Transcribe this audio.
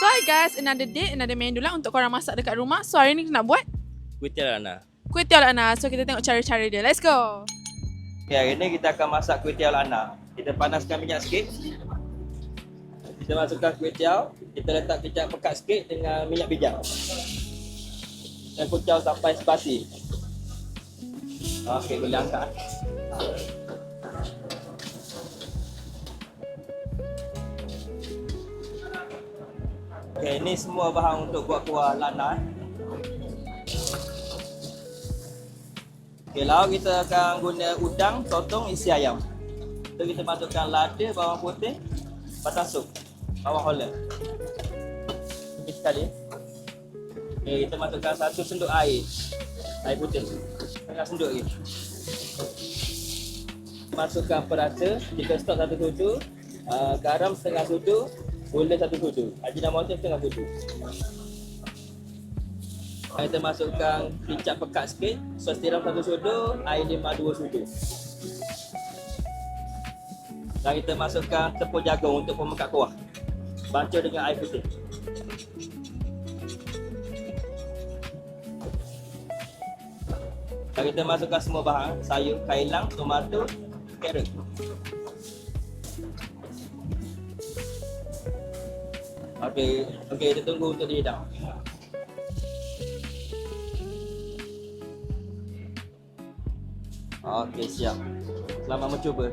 So hi guys, another day, another menu lah untuk korang masak dekat rumah. So hari ni kita nak buat Kuih tiaw Lana. kuih tiaw Lana. So kita tengok cara-cara dia. Let's go. Okay, hari ni kita akan masak kuih tiaw Lana. Kita panaskan minyak sikit. Kita masukkan kuih tiaw. Kita letak kicap pekat sikit dengan minyak bijak. Dan kucau sampai spasi. Okey, boleh angkat. Okey, ini semua bahan untuk buat kuah Lana. Okey, lauk kita akan guna udang, sotong, isi ayam. So kita masukkan lada, bawang putih, batang sup, bawang holland. Sikit sekali. Okey, kita masukkan 1 sendok air putih. Setengah sendok lagi. Masukkan perasa, kita stok 1 sudu, garam setengah sudu, gula 1 sudu, ajinomoto setengah sudu. Kita masukkan kicap pekat sikit, sos tiram 1 sudu, air lima 2 sudu. Dan kita masukkan tepung jagung untuk pemekat kuah. Bacur dengan air putih. Dan kita masukkan semua bahan, sayur kailang, tomato, carrot. Okey, kita tunggu untuk dihidang. Okey, siap. Selamat mencuba.